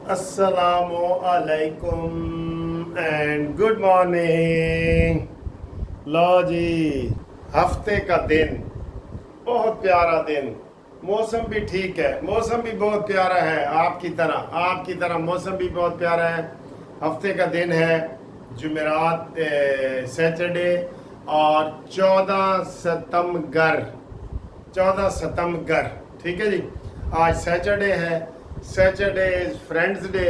अस्सलामु अलैकुम and good morning. लो जी, हफ्ते का दिन, बहुत प्यारा दिन। मौसम भी ठीक है, मौसम भी बहुत प्यारा है। आपकी तरह मौसम भी बहुत प्यारा है। हफ्ते का दिन है जुमेरात, सैटरडे और 14 सितंबर, ठीक है जी। आज सैटरडे है। Saturday is friends day.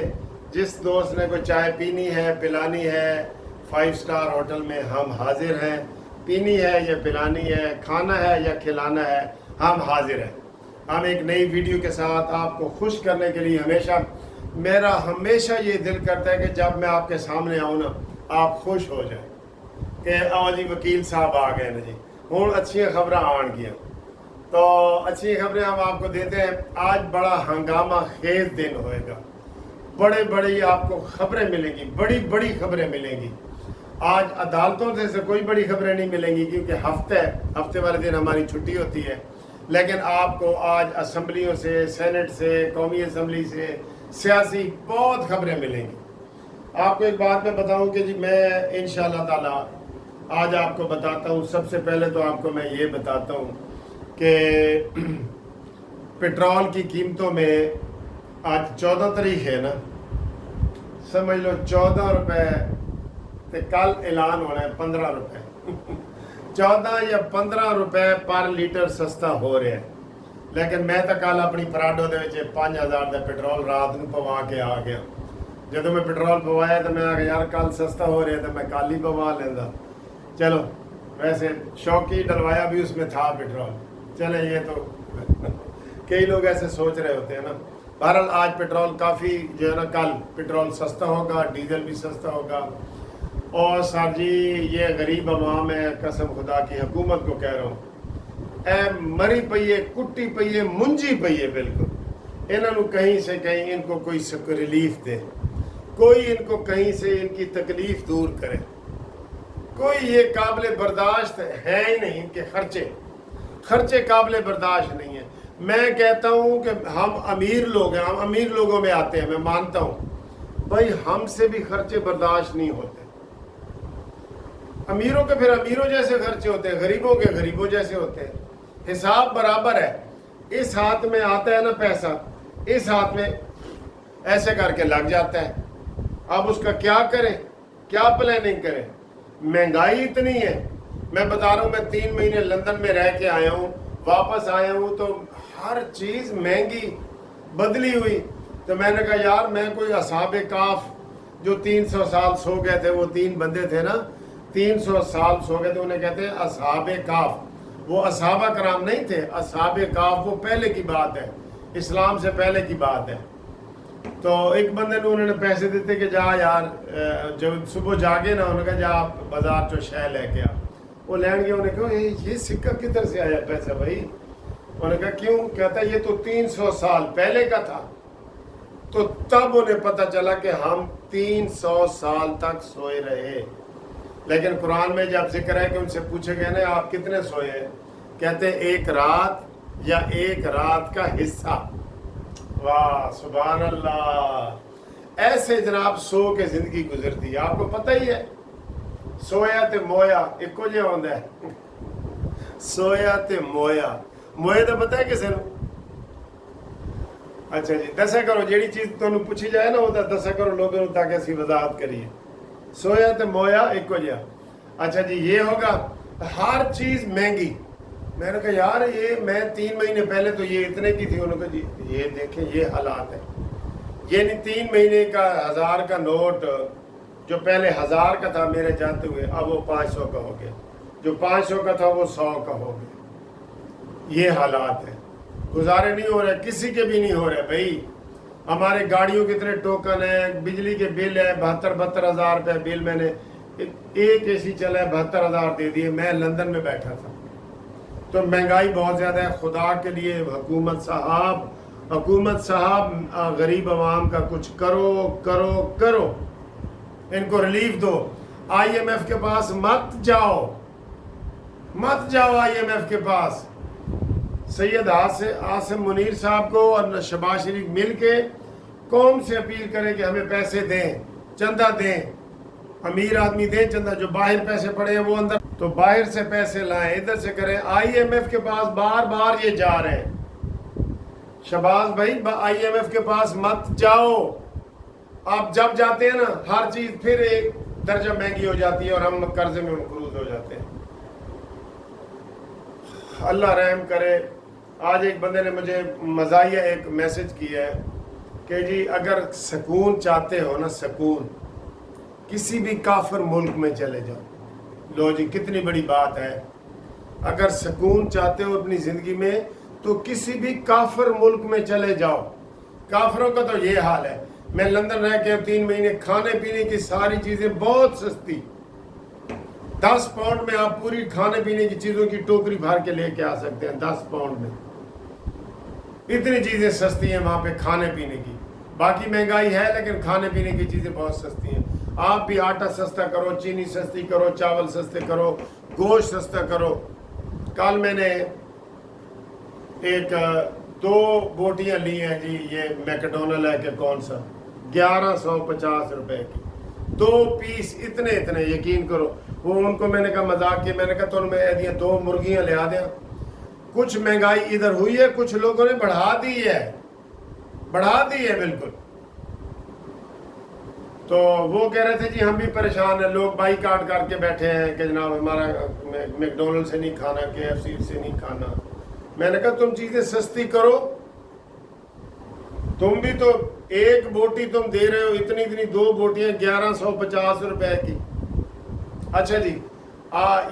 जिस दोस्त ने कोई चाय पीनी है, पिलानी है, 5 स्टार होटल में हम हाजिर हैं। पीनी है या पिलानी है, खाना है या खिलाना है, हम हाजिर हैं। हम एक नई वीडियो के साथ आपको खुश करने के लिए मेरा हमेशा ये दिल करता है कि जब मैं आपके सामने आऊँ ना, आप खुश हो जाए कि आओ जी वकील साहब आ गए ना जी, हूँ अच्छी खबर आन गया। तो अच्छी खबरें हम आपको देते हैं। आज बड़ा हंगामा खेज दिन होएगा। बड़ी आपको खबरें मिलेंगी, बड़ी खबरें मिलेंगी। आज अदालतों से कोई बड़ी खबरें नहीं मिलेंगी क्योंकि हफ्ते वाले दिन हमारी छुट्टी होती है। लेकिन आपको आज असम्बलियों से, सेनेट से, कौमी असम्बली से, सियासी बहुत खबरें मिलेंगी। आपको एक बात मैं बताऊं कि जी मैं इंशाअल्लाह ताला आज आपको बताता हूं। सबसे पहले तो आपको मैं ये बताता हूं कि पेट्रोल की कीमतों में आज 14 तारीख है ना, समझ लो 14 रुपए, तो कल ऐलान होना है 15 रुपए 14 या 15 रुपए पर लीटर सस्ता हो रहा है। लेकिन मैं तो कल अपनी पराडो दे 5000 का पेट्रोल रात को पवा के आ गया। ਜਦੋਂ मैं पेट्रोल पवाया तो मैं आ यार कल सस्ता हो रहा है तो मैं कल ही पवा लेंदा। चलो, वैसे शौकी डलवाया भी उसमें था पेट्रोल। चले, ये तो कई लोग ऐसे सोच रहे होते हैं ना। बहरहाल आज पेट्रोल काफ़ी जो है ना, कल पेट्रोल सस्ता होगा, डीजल भी सस्ता होगा। और सर जी, ये गरीब अवाम है, कसम खुदा की हुकूमत को कह रहा हूँ, ए मरी पई है, कुट्टी पई है, मुंजी पई है। बिल्कुल इन्हों कहीं से कहीं इनको कोई रिलीफ दे, कोई इनको कहीं से इनकी तकलीफ दूर करे। कोई ये काबिल बर्दाश्त है ही नहीं। इनके खर्चे काबिल बर्दाश्त नहीं है। मैं कहता हूँ कि हम अमीर लोग हैं, हम अमीर लोगों में आते हैं, मैं मानता हूँ भाई हमसे भी खर्चे बर्दाश्त नहीं होते। अमीरों के फिर अमीरों जैसे खर्चे होते हैं, गरीबों के गरीबों जैसे होते हैं। हिसाब बराबर है। इस हाथ में आता है ना पैसा, इस हाथ में ऐसे करके लग जाता है। अब उसका क्या करें, क्या प्लानिंग करें? महंगाई इतनी है। मैं बता रहा हूँ, मैं 3 महीने लंदन में रह के आया हूँ, वापस आया हूँ तो हर चीज़ महंगी बदली हुई। तो मैंने कहा यार, मैं कोई असहाबे काफ जो 300 साल सो गए थे, वो 3 बंदे थे ना, 300 साल सो गए थे, उन्हें कहते हैं असहाबे काफ। वो असहाबा कराम नहीं थे, असहाबे काफ वो पहले की बात है, इस्लाम से पहले की बात है। तो एक बंदे ने उन्होंने पैसे देते कि जा यार, जब सुबह जागे ना, उन्होंने कहा जा बाजार चो शह लेके आ। वो लैंड गया। उन्हें कहा ये सिक्का किधर से आया पैसा भाई? उन्होंने कहा क्यों? कहता ये तो 300 साल पहले का था। तो तब उन्हें पता चला कि हम 300 साल तक सोए रहे। लेकिन कुरान में जब जिक्र है कि उनसे पूछे गए ना आप कितने सोए हैं, कहते एक रात या एक रात का हिस्सा। वाह सुभान अल्लाह। ऐसे जनाब सो के जिंदगी गुजरती है। आपको पता ही है, सोया ते मोया इको जिहा होंदा है। सोया ते मोया, मोए तो पता है किसी को? अच्छा जी, दसा करो जेड़ी चीज तुहानू पूछी जाए ना, वो दसा करो लोगों को ताकि असीं वजाहत करिए। सोया ते मोया इको जिहा। अच्छा जी, ये होगा हर चीज महंगी। मैंने कहा यार, ये मैं 3 महीने पहले तो ये इतने की थी। उन्होंने कहा जी ये देखें, ये हालात है। ये नहीं 3 महीने का 1000 का नोट जो पहले 1000 का था मेरे जाते हुए, अब वो 500 का हो गया। जो 500 का था वो 100 का हो गया। ये हालात है। गुजारे नहीं हो रहे, किसी के भी नहीं हो रहे भाई। हमारे गाड़ियों के इतने टोकन है, बिजली के बिल है 72 हज़ार रुपये बिल। मैंने एक एसी चला है 72 हज़ार दे दिए। मैं लंदन में बैठा था। तो महंगाई बहुत ज़्यादा है। खुदा के लिए हुकूमत साहब गरीब आवाम का कुछ करो, इनको रिलीफ दो। IMF के पास मत जाओ IMF के पास। सैयद आसिम मुनीर साहब को और शहबाज शरीफ मिल के قوم سے اپیل کرے کہ ہمیں پیسے دیں، چندہ دیں، امیر آدمی دیں چندہ، جو باہر پیسے پڑے ہیں وہ اندر، تو باہر سے پیسے لائیں، ادھر سے کریں۔ آئی ایم ایف کے پاس بار بار یہ جا رہے ہیں۔ شہباز بھائی آئی ایم ایف کے پاس مت جاؤ، آپ جب جاتے ہیں نا ہر چیز پھر ایک درجہ مہنگی ہو جاتی ہے اور ہم قرضے میں مقروض ہو جاتے ہیں۔ اللہ رحم کرے۔ آج ایک بندے نے مجھے مزاحیہ ایک میسج کیا ہے کہ جی اگر سکون چاہتے ہو نا، سکون، کسی بھی کافر ملک میں چلے جاؤ۔ لو جی کتنی بڑی بات ہے، اگر سکون چاہتے ہو اپنی زندگی میں تو کسی بھی کافر ملک میں چلے جاؤ۔ کافروں کا تو یہ حال ہے، میں لندن رہ کے 3 مہینے، کھانے پینے کی ساری چیزیں بہت سستی، 10 پاؤنڈ میں آپ پوری کھانے پینے کی چیزوں کی ٹوکری بھر کے لے کے آ سکتے ہیں، 10 پاؤنڈ میں اتنی چیزیں سستی ہیں وہاں پہ کھانے پینے کی۔ باقی مہنگائی ہے لیکن کھانے پینے کی چیزیں بہت سستی ہیں۔ آپ بھی آٹا سستا کرو، چینی سستی کرو، چاول سستے کرو، گوشت سستا کرو۔ کل میں نے ایک 2 بوٹیاں لی ہیں جی، یہ میکڈونل ہے کہ کون سا، 1150 روپے کی 2 پیس، اتنے یقین کرو۔ وہ ان کو میں نے کہا مذاق کیا، میں نے کہا تو میں ایدیاں 2 مرغیاں لے آ دیں۔ کچھ مہنگائی ادھر ہوئی ہے، کچھ لوگوں نے بڑھا دی ہے بالکل۔ تو وہ کہہ رہے تھے جی ہم بھی پریشان ہیں، لوگ بائی کاٹ کر کے بیٹھے ہیں کہ جناب ہمارا میکڈونلڈ سے نہیں کھانا، KFC سے نہیں کھانا۔ میں نے کہا تم چیزیں سستی کرو، تم بھی تو ایک بوٹی تم دے رہے ہو، اتنی 2 بوٹیاں 1150 روپے کی۔ اچھا جی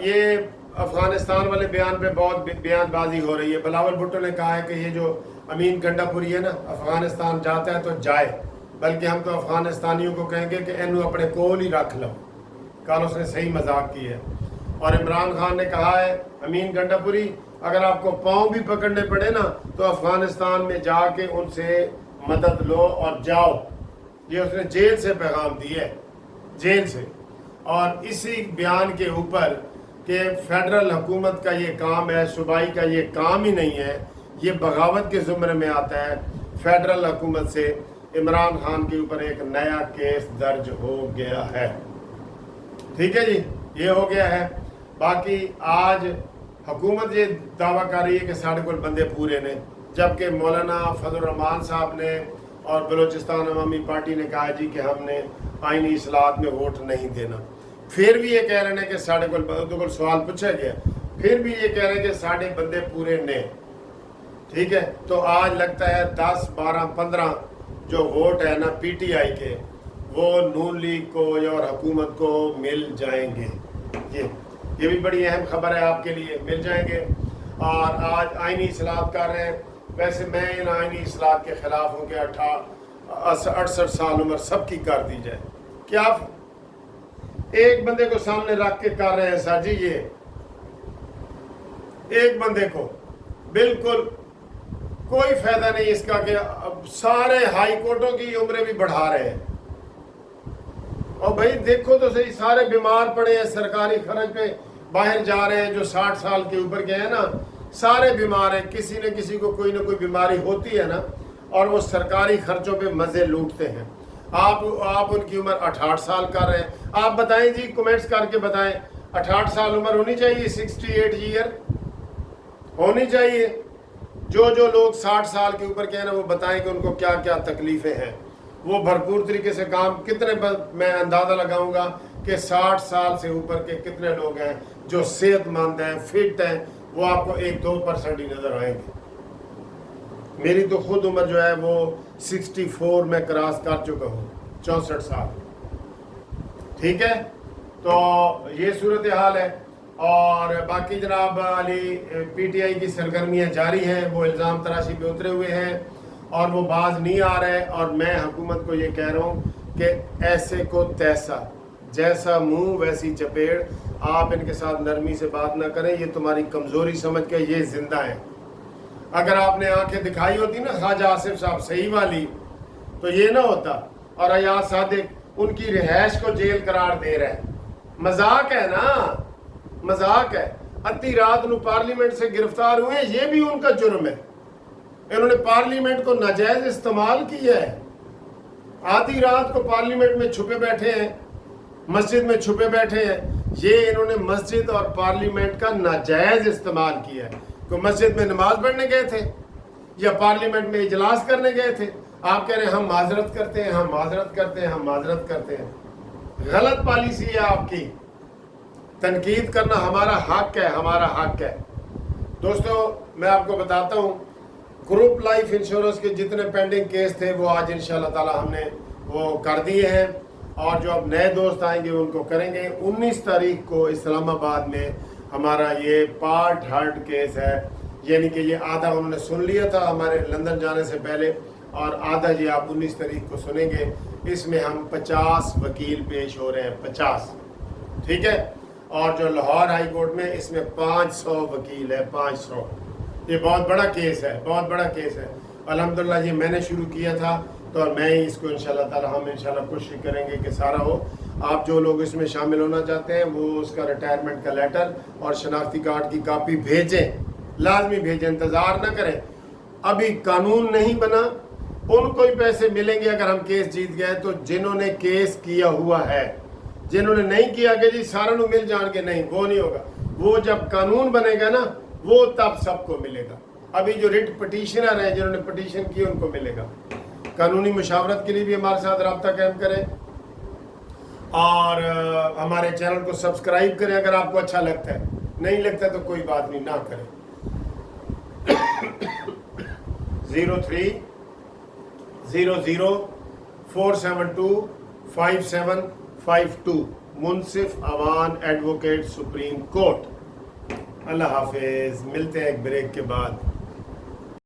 یہ افغانستان والے بیان پہ بہت بیان بازی ہو رہی ہے۔ بلاول بھٹو نے کہا ہے کہ یہ جو امین گنڈا پوری ہے نا، افغانستان جاتا ہے تو جائے، بلکہ ہم تو افغانستانیوں کو کہیں گے کہ انہوں اپنے کول ہی رکھ لو۔ کل اس نے صحیح مذاق کی ہے۔ اور عمران خان نے کہا ہے امین گنڈا پوری اگر آپ کو پاؤں بھی پکڑنے پڑے نا تو افغانستان میں جا کے ان سے مدد لو اور جاؤ۔ یہ اس نے جیل سے پیغام دی ہے، جیل سے۔ اور اسی بیان کے اوپر کہ فیڈرل حکومت کا یہ کام ہے، صوبائی کا یہ کام ہی نہیں ہے، یہ بغاوت کے زمرے میں آتا ہے، فیڈرل حکومت سے عمران خان کے اوپر ایک نیا کیس درج ہو گیا ہے۔ ٹھیک ہے جی، یہ ہو گیا ہے۔ باقی آج حکومت یہ دعویٰ کر رہی ہے کہ ساڑھے کل بندے پورے نے، جبکہ مولانا فضل الرحمان صاحب نے اور بلوچستان عوامی پارٹی نے کہا جی کہ ہم نے آئینی اصلاحات میں ووٹ نہیں دینا۔ پھر بھی یہ کہہ رہے ہیں کہ ساڑھے کل سوال پوچھا گیا، پھر بھی یہ کہہ رہے ہیں کہ ساڑھے بندے پورے نے۔ ٹھیک ہے، تو آج لگتا ہے 10 12 15 جو ووٹ ہے نا PTI کے، وہ نون لیگ کو اور حکومت کو مل جائیں گے۔ یہ بھی بڑی اہم خبر ہے آپ کے لیے، مل جائیں گے۔ اور آج آئینی اصلاحات کر رہے ہیں۔ ویسے میں ان آئینی اصلاحات کے خلاف ہوں کہ 68 سال عمر سب کی کر دی جائے۔ کیا ایک بندے کو سامنے رکھ کے کر رہے ہیں سر جی، یہ ایک بندے کو بالکل کوئی فائدہ نہیں اس کا کہ اب سارے ہائی کورٹوں کی عمریں بھی بڑھا رہے ہیں۔ اور بھائی دیکھو تو صحیح، سارے بیمار پڑے ہیں، سرکاری خرچ پہ باہر جا رہے ہیں، جو 60 سال کے اوپر کے ہیں نا سارے بیمار ہیں، کسی نہ کسی کو کوئی نہ کوئی بیماری ہوتی ہے نا، اور وہ سرکاری خرچوں پہ مزے لوٹتے ہیں۔ آپ ان کی عمر 68 سال کر رہے ہیں۔ آپ بتائیں جی، کومنٹس کر کے بتائیں، 68 سال عمر ہونی چاہیے، 68 ایئر ہونی چاہیے۔ جو لوگ 60 سال کے اوپر کے ہیں نا وہ بتائیں کہ ان کو کیا کیا تکلیفیں ہیں۔ وہ بھرپور طریقے سے کام کتنے، میں اندازہ لگاؤں گا کہ 60 سال سے اوپر کے کتنے لوگ ہیں جو صحت مند ہیں، فٹ ہیں، وہ آپ کو 1-2% ہی نظر آئیں گے۔ میری تو خود عمر جو ہے وہ 64 میں کراس کر چکا ہوں، 64 سال۔ ٹھیک ہے، تو یہ صورتحال ہے۔ اور باقی جناب علی PTI کی سرگرمیاں جاری ہیں، وہ الزام تراشی پہ اترے ہوئے ہیں اور وہ باز نہیں آ رہے۔ اور میں حکومت کو یہ کہہ رہا ہوں کہ ایسے کو تیسا، جیسا منہ ویسی چپیڑ، آپ ان کے ساتھ نرمی سے بات نہ کریں، یہ تمہاری کمزوری سمجھ کے یہ زندہ ہیں۔ اگر آپ نے آنکھیں دکھائی ہوتی نا خواجہ آصف صاحب صحیح والی تو یہ نہ ہوتا۔ اور ایاز صادق ان کی رہائش کو جیل قرار دے رہے ہیں، مذاق ہے نا، مذاق ہے۔ ادھی رات نو پارلیمنٹ سے گرفتار ہوئے، یہ بھی ان کا جرم ہے، انہوں نے پارلیمنٹ کو ناجائز استعمال کیا ہے۔ आधी रात को पार्लियामेंट में छुपे बैठे हैं, मस्जिद में छुपे बैठे हैं। ये इन्होंने मस्जिद और पार्लियामेंट का नाजायज इस्तेमाल किया है। कोई मस्जिद में नमाज पढ़ने गए थे या पार्लियामेंट में इजलास करने गए थे, आप कह रहे हैं हम माजरत करते हैं, हम माजरत करते हैं, हम माजरत करते हैं। गलत पॉलिसी है आपकी। तनकीद करना हमारा हक है, हमारा हक है। दोस्तों मैं आपको बताता हूँ, ग्रुप लाइफ इंश्योरेंस के जितने पेंडिंग केस थे वो आज इंशाल्लाह ताला हमने वो कर दिए हैं, और जो अब नए दोस्त आएंगे उनको करेंगे। 19 तारीख को इस्लामाबाद में हमारा ये पार्ट हर्ड केस है, यानी कि ये आधा उन्होंने सुन लिया था हमारे लंदन जाने से पहले, और आधा ये आप 19 तारीख को सुनेंगे। इसमें हम 50 वकील पेश हो रहे हैं, 50, ठीक है। और जो लाहौर हाई कोर्ट में इसमें 500 वकील है, 500। ये बहुत बड़ा केस है, बहुत बड़ा केस है। अल्हम्दुलिल्लाह ये मैंने शुरू किया था, तो मैं ही इसको इंशाल्लाह ताला हम इंशाल्लाह कोशिश करेंगे कि सारा हो। आप जो लोग इसमें शामिल होना चाहते हैं वो उसका रिटायरमेंट का लेटर और शनाख्ती कार्ड की कॉपी भेजें, लाजमी भेजें, इंतज़ार न करें। अभी कानून नहीं बना, उनको ही पैसे मिलेंगे अगर हम केस जीत गए तो, जिन्होंने केस किया हुआ है। जिन्होंने नहीं किया कि जी सारा नु मिल जाएंगे, नहीं, वो नहीं होगा। वो जब कानून बनेगा ना, वो तब सबको मिलेगा। अभी जो रिट पटिशनर हैं, जिन्होंने पटिशन की, उनको मिलेगा। कानूनी मशावरत के लिए भी हमारे साथ रब्ता कायम करें, और हमारे चैनल को सब्सक्राइब करें अगर आपको अच्छा लगता है। नहीं लगता तो कोई बात नहीं, ना करें। 0300472552 मुनसिफ अवान एडवोकेट सुप्रीम कोर्ट। अल्लाह हाफिज, मिलते हैं एक ब्रेक के बाद।